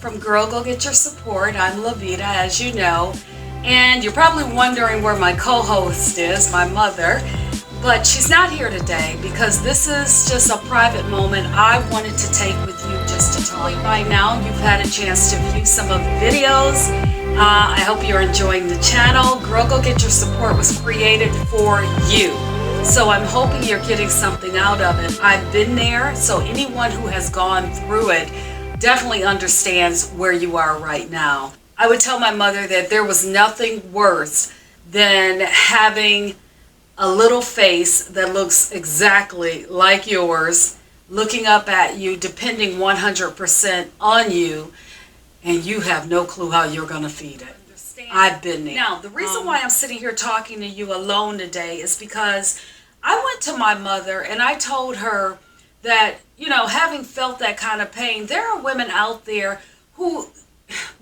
from Girl Go Get Your Support. I'm LaVeda, as you know, and you're probably wondering where my co-host is, my mother, but she's not here today because this is just a private moment I wanted to take with you just to tell you. Right now, you've had a chance to view some of the videos. I hope you're enjoying the channel. Girl Go Get Your Support was created for you. So I'm hoping you're getting something out of it. I've been there, so anyone who has gone through it definitely understands where you are right now. I would tell my mother that there was nothing worse than having a little face that looks exactly like yours, looking up at you, depending 100% on you, and you have no clue how you're going to feed it. I've been there. Now, the reason why I'm sitting here talking to you alone today is because I went to my mother and I told her that, you know, having felt that kind of pain, there are women out there who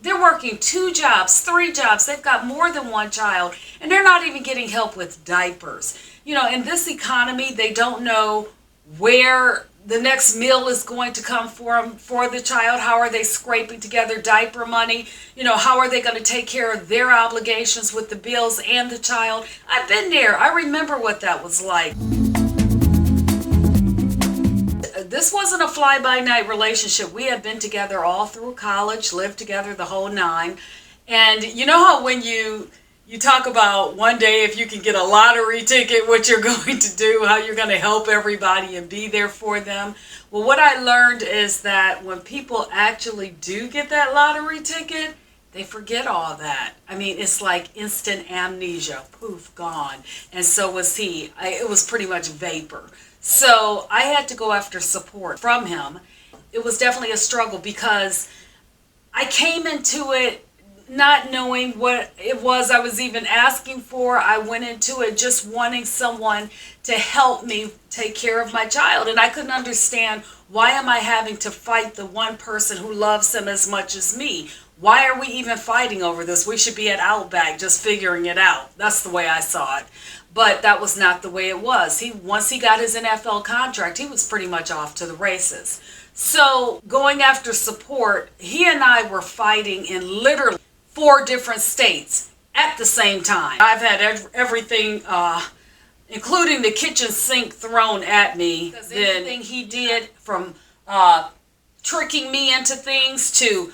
they're working 2 jobs, 3 jobs, they've got more than 1 child, and they're not even getting help with diapers. You know, in this economy, they don't know where the next meal is going to come for the child. How are they scraping together diaper money? You know, how are they going to take care of their obligations with the bills and the child? I've been there. I remember what that was like. This wasn't a fly-by-night relationship. We had been together all through college, lived together the whole 9. And you know how when you talk about one day if you can get a lottery ticket, what you're going to do, how you're going to help everybody and be there for them. Well, what I learned is that when people actually do get that lottery ticket, they forget all that. I mean, it's like instant amnesia, poof, gone. And so was he. It was pretty much vapor. So I had to go after support from him. It was definitely a struggle because I came into it not knowing what it was I was even asking for. I went into it just wanting someone to help me take care of my child. And I couldn't understand, why am I having to fight the one person who loves him as much as me? Why are we even fighting over this? We should be at Outback just figuring it out. That's the way I saw it. But that was not the way it was. Once he got his NFL contract, he was pretty much off to the races. So going after support, he and I were fighting in literally 4 different states at the same time. I've had everything, including the kitchen sink, thrown at me. Anything he did, from tricking me into things to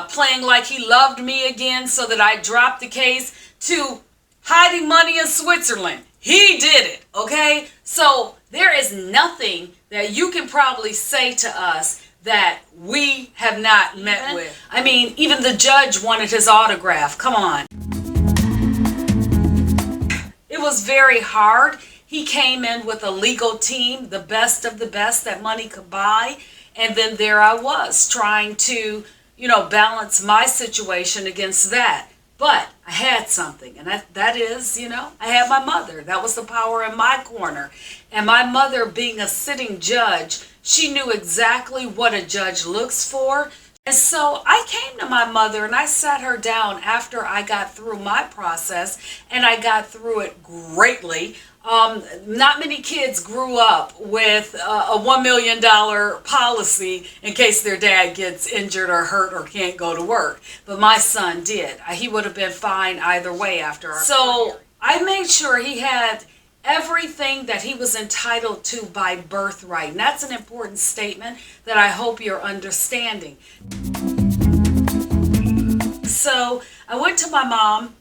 playing like he loved me again so that I dropped the case, to hiding money in Switzerland. He did it, okay? So there is nothing that you can probably say to us that we have not met with. I mean, even the judge wanted his autograph. Come on. It was very hard. He came in with a legal team, the best of the best that money could buy. And then there I was trying to, you know, balance my situation against that. But I had something, and that is, you know, I had my mother. That was the power in my corner. And my mother, being a sitting judge, she knew exactly what a judge looks for. And so I came to my mother and I sat her down after I got through my process, and I got through it greatly. Not many kids grew up with a $1 million policy in case their dad gets injured or hurt or can't go to work. But my son did. He would have been fine either way after our So I made sure he had everything that he was entitled to by birthright. And that's an important statement that I hope you're understanding. So I went to my mom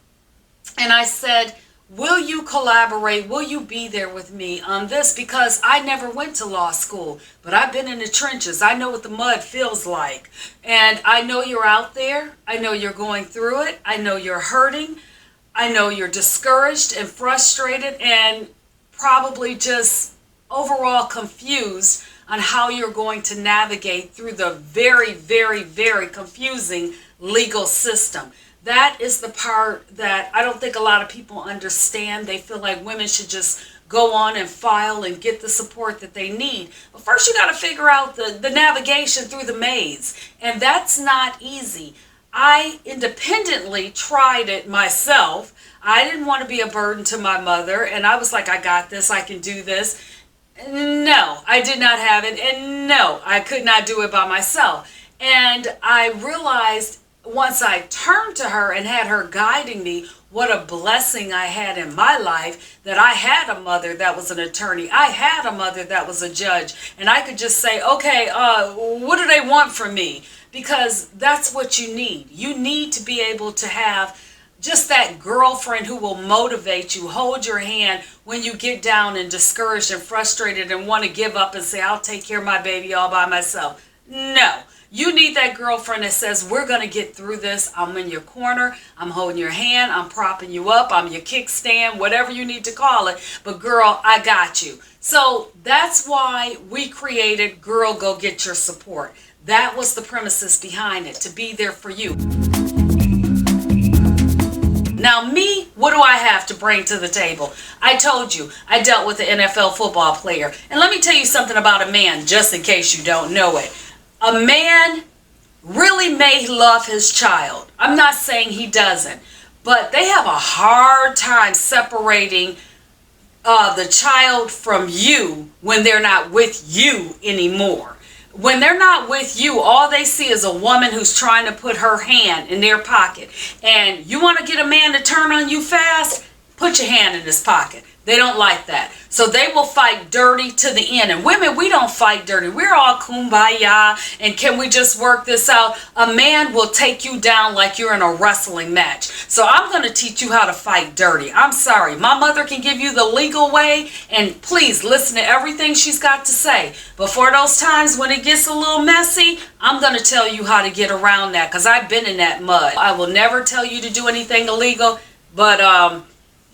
and I said, will you collaborate? Will you be there with me on this? Because I never went to law school, but I've been in the trenches. I know what the mud feels like. And I know you're out there. I know you're going through it. I know you're hurting. I know you're discouraged and frustrated and probably just overall confused on how you're going to navigate through the very, very, very confusing legal system. That is the part that I don't think a lot of people understand. They feel like women should just go on and file and get the support that they need. But first you got to figure out the navigation through the maze. And that's not easy. I independently tried it myself. I didn't want to be a burden to my mother. And I was like, I got this. I can do this. No, I did not have it. And no, I could not do it by myself. And I realized once I turned to her and had her guiding me, what a blessing I had in my life, that I had a mother that was an attorney. I had a mother that was a judge. And I could just say, okay, what do they want from me? Because that's what you need. You need to be able to have just that girlfriend who will motivate you, hold your hand when you get down and discouraged and frustrated and want to give up and say, I'll take care of my baby all by myself. No. You need that girlfriend that says, we're going to get through this. I'm in your corner. I'm holding your hand. I'm propping you up. I'm your kickstand, whatever you need to call it. But girl, I got you. So that's why we created Girl, Go Get Your Support. That was the premises behind it, to be there for you. Now me, what do I have to bring to the table? I told you, I dealt with an NFL football player. And let me tell you something about a man, just in case you don't know it. A man really may love his child. I'm not saying he doesn't, but they have a hard time separating the child from you when they're not with you anymore. When they're not with you, all they see is a woman who's trying to put her hand in their pocket. And you want to get a man to turn on you fast? Put your hand in his pocket. They don't like that. So they will fight dirty to the end. And women, we don't fight dirty. We're all kumbaya and can we just work this out? A man will take you down like you're in a wrestling match. So I'm going to teach you how to fight dirty. I'm sorry. My mother can give you the legal way, and please listen to everything she's got to say. But for those times when it gets a little messy, I'm going to tell you how to get around that, because I've been in that mud. I will never tell you to do anything illegal, but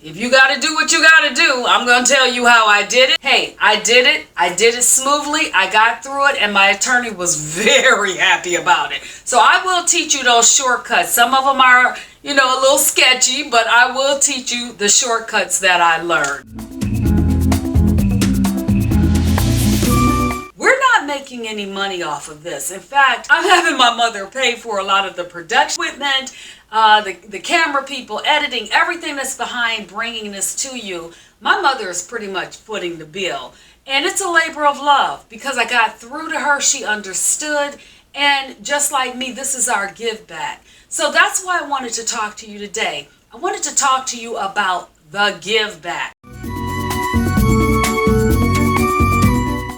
if you got to do what you got to do, I'm going to tell you how I did it. Hey, I did it. I did it smoothly. I got through it, and my attorney was very happy about it. So I will teach you those shortcuts. Some of them are, a little sketchy, but I will teach you the shortcuts that I learned. We're not making any money off of this. In fact, I'm having my mother pay for a lot of the production equipment, the camera people, editing, everything that's behind bringing this to you. My mother is pretty much footing the bill. And it's a labor of love, because I got through to her. She understood. And just like me, this is our give back. So that's why I wanted to talk to you today. I wanted to talk to you about the give back.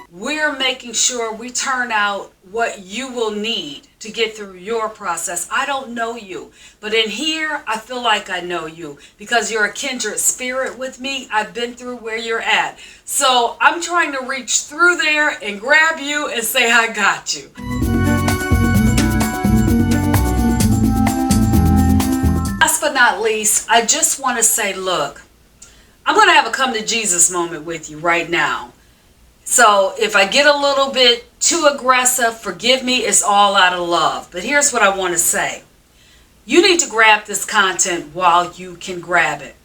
We're making sure we turn out what you will need to get through your process. I don't know you, but in here, I feel like I know you, because you're a kindred spirit with me. I've been through where you're at. So I'm trying to reach through there and grab you and say, I got you. Last but not least, I just want to say, look, I'm going to have a come to Jesus moment with you right now. So if I get a little bit too aggressive, forgive me, it's all out of love. But here's what I want to say. You need to grab this content while you can grab it.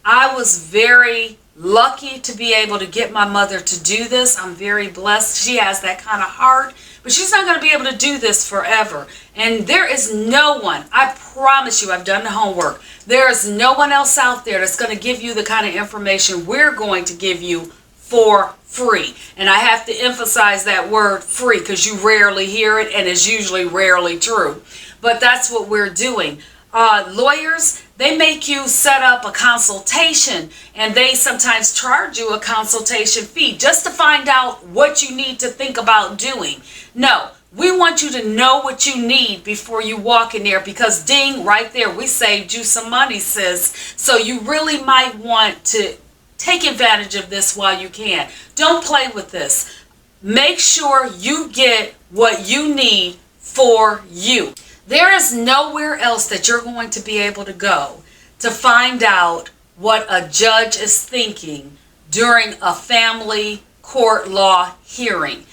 I was very lucky to be able to get my mother to do this. I'm very blessed. She has that kind of heart, but she's not going to be able to do this forever. And there is no one, I promise you, I've done the homework. There is no one else out there that's going to give you the kind of information we're going to give you for free. And I have to emphasize that word free, because you rarely hear it and it's usually rarely true. But that's what we're doing. Lawyers, they make you set up a consultation, and they sometimes charge you a consultation fee just to find out what you need to think about doing. No, we want you to know what you need before you walk in there, because ding, right there, we saved you some money, sis. So you really might want to take advantage of this while you can. Don't play with this. Make sure you get what you need for you. There is nowhere else that you're going to be able to go to find out what a judge is thinking during a family court law hearing.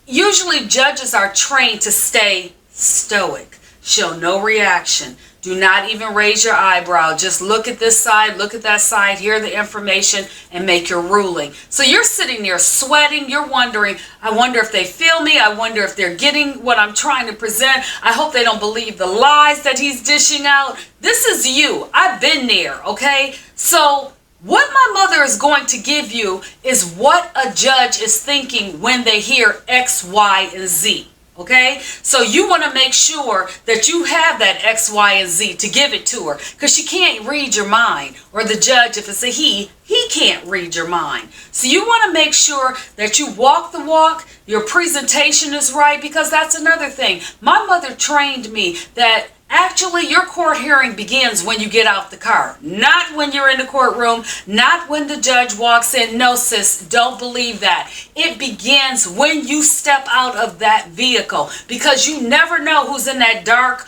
Usually judges are trained to stay stoic, show no reaction. Do not even raise your eyebrow. Just look at this side, look at that side, hear the information, and make your ruling. So you're sitting there sweating. You're wondering, I wonder if they feel me. I wonder if they're getting what I'm trying to present. I hope they don't believe the lies that he's dishing out. This is you. I've been there, okay? So what my mother is going to give you is what a judge is thinking when they hear X, Y, and Z. Okay, so you want to make sure that you have that X, Y, and Z to give it to her, because she can't read your mind, or the judge, if it's a he can't read your mind. So you want to make sure that you walk the walk, your presentation is right, because that's another thing. My mother trained me that actually your court hearing begins when you get out the car, not when you're in the courtroom, not when the judge walks in. No, sis, don't believe that. It begins when you step out of that vehicle, because you never know who's in that dark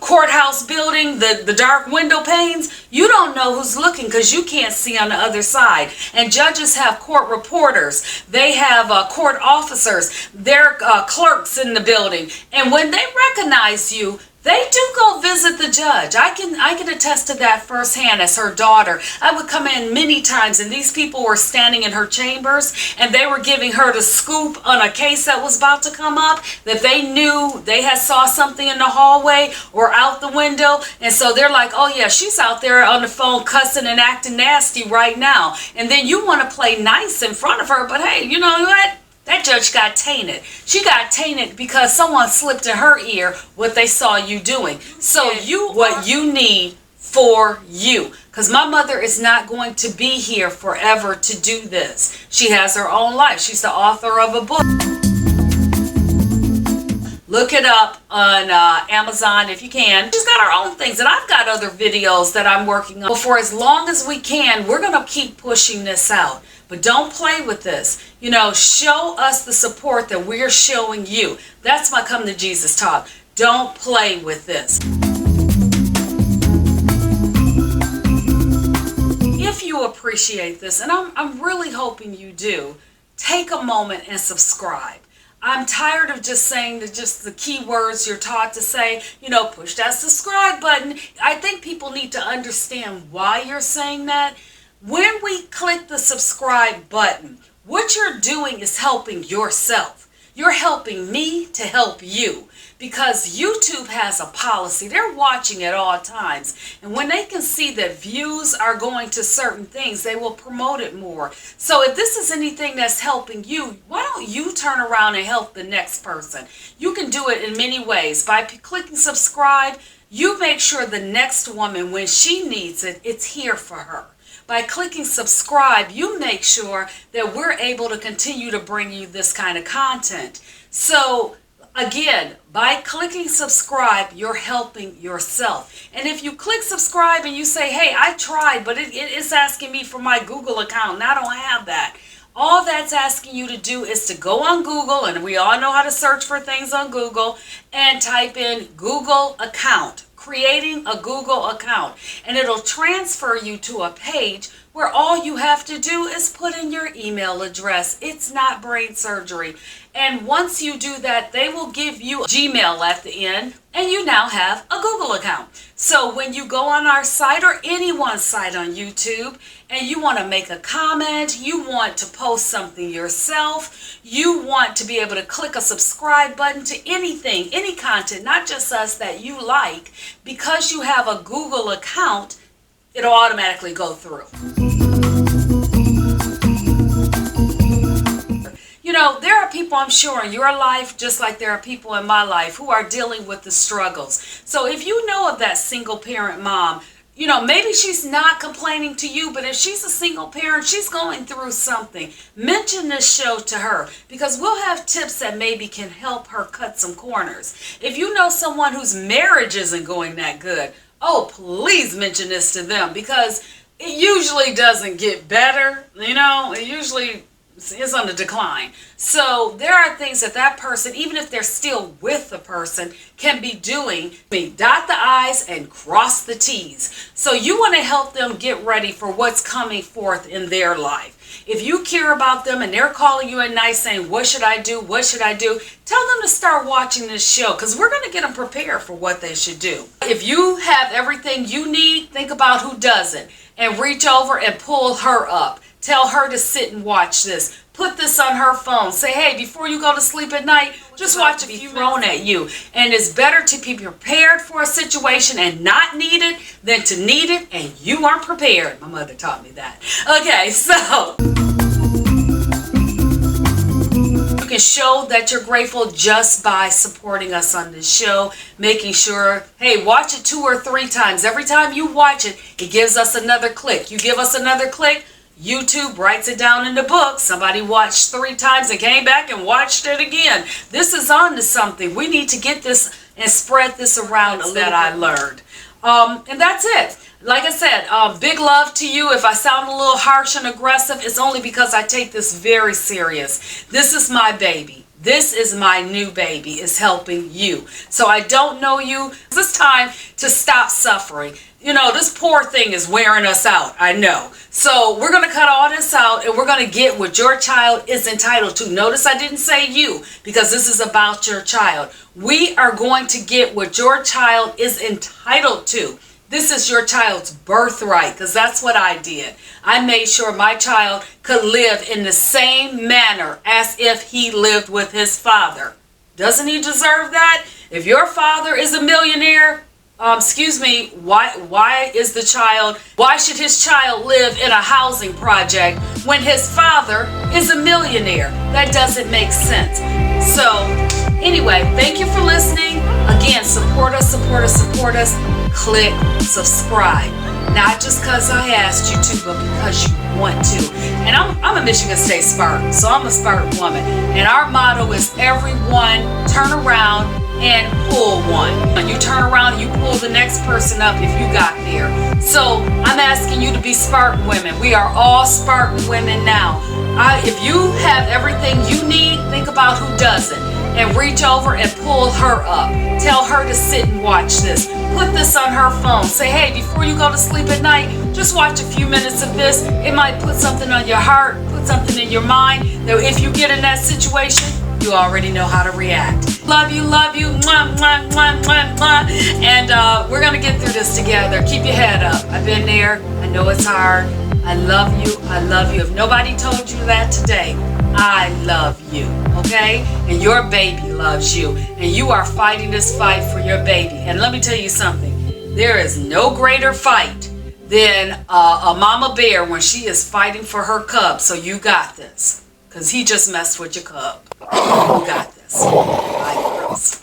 courthouse building, the dark window panes. You don't know who's looking, because you can't see on the other side. And judges have court reporters, they have court officers, they're clerks in the building, and when they recognize you, they do go visit the judge. I can attest to that firsthand as her daughter. I would come in many times, and these people were standing in her chambers, and they were giving her the scoop on a case that was about to come up, that they knew they had saw something in the hallway or out the window. And so they're like, oh yeah, she's out there on the phone cussing and acting nasty right now. And then you want to play nice in front of her, but hey, you know what? That judge got tainted. She got tainted because someone slipped in her ear what they saw you doing. So what you need for you. Because my mother is not going to be here forever to do this. She has her own life. She's the author of a book. Look it up on Amazon if you can. She's got her own things, and I've got other videos that I'm working on. But for as long as we can, we're going to keep pushing this out. But don't play with this. You know, show us the support that we're showing you. That's my Come to Jesus talk. Don't play with this. If you appreciate this, and I'm really hoping you do, take a moment and subscribe. I'm tired of just saying just the key words you're taught to say, you know, push that subscribe button. I think people need to understand why you're saying that. When we click the subscribe button, what you're doing is helping yourself. You're helping me to help you, because YouTube has a policy. They're watching at all times. And when they can see that views are going to certain things, they will promote it more. So if this is anything that's helping you, why don't you turn around and help the next person? You can do it in many ways. By clicking subscribe, you make sure the next woman, when she needs it, it's here for her. By clicking subscribe, you make sure that we're able to continue to bring you this kind of content. So again, by clicking subscribe, you're helping yourself. And if you click subscribe and you say, hey, I tried, but it's asking me for my Google account, and I don't have that. All that's asking you to do is to go on Google, and we all know how to search for things on Google, and type in Google account. Creating a Google account, and it'll transfer you to a page where all you have to do is put in your email address. It's not brain surgery. And once you do that, they will give you Gmail at the end, and you now have a Google account. So when you go on our site, or anyone's site on YouTube, and you want to make a comment, you want to post something yourself, you want to be able to click a subscribe button to anything, any content, not just us, that you like, because you have a Google account, it'll automatically go through. You know, there are people, I'm sure, in your life, just like there are people in my life, who are dealing with the struggles. So if you know of that single parent mom, you know, maybe she's not complaining to you, but if she's a single parent, she's going through something. Mention this show to her, because we'll have tips that maybe can help her cut some corners. If you know someone whose marriage isn't going that good, oh, please mention this to them, because it usually doesn't get better. You know, it usually is on the decline. So there are things that that person, even if they're still with the person, can be doing. Dot the I's and cross the T's. So you want to help them get ready for what's coming forth in their life. If you care about them and they're calling you at night saying, what should I do? What should I do? Tell them to start watching this show, because we're going to get them prepared for what they should do. If you have everything you need, think about who doesn't, and reach over and pull her up. Tell her to sit and watch this. Put this on her phone. Say, hey, before you go to sleep at night, just watch it be thrown at you. And it's better to be prepared for a situation and not need it than to need it and you aren't prepared. My mother taught me that. Okay, so can show that you're grateful just by supporting us on this show, making sure, hey, watch it 2 or 3 times. Every time you watch it, it gives us another click. You give us another click, YouTube writes it down in the book. Somebody watched 3 times and came back and watched it again. This is on to something. We need to get this and spread this around that I learned. And that's it. Like I said, big love to you. If I sound a little harsh and aggressive, it's only because I take this very serious. This is my baby. This is my new baby. It's helping you. So I don't know you. It's time to stop suffering. You know, this poor thing is wearing us out. I know. So we're going to cut all this out and we're going to get what your child is entitled to. Notice I didn't say you because this is about your child. We are going to get what your child is entitled to. This is your child's birthright because that's what I did. I made sure my child could live in the same manner as if he lived with his father. Doesn't he deserve that? If your father is a millionaire, why should his child live in a housing project when his father is a millionaire? That doesn't make sense. So anyway, thank you for listening. Again, support us. Click subscribe. Not just because I asked you to, but because you want to. And I'm a Michigan State Spartan, so I'm a Spartan woman. And our motto is everyone turn around and pull one. When you turn around, you pull the next person up if you got there. So I'm asking you to be Spartan women. We are all Spartan women now. If you have everything you need, think about who doesn't. And reach over and pull her up. Tell her to sit and watch this. Put this on her phone. Say, hey, before you go to sleep at night, just watch a few minutes of this. It might put something on your heart, put something in your mind that if you get in that situation, you already know how to react. Love you. Mwah, mwah, mwah, mwah, mwah. And we're going to get through this together. Keep your head up. I've been there. I know it's hard. I love you. If nobody told you that today, I love you, okay? And your baby loves you. And you are fighting this fight for your baby. And let me tell you something. There is no greater fight than a mama bear when she is fighting for her cub. So you got this. Because he just messed with your cub. You got this. Bye, girls.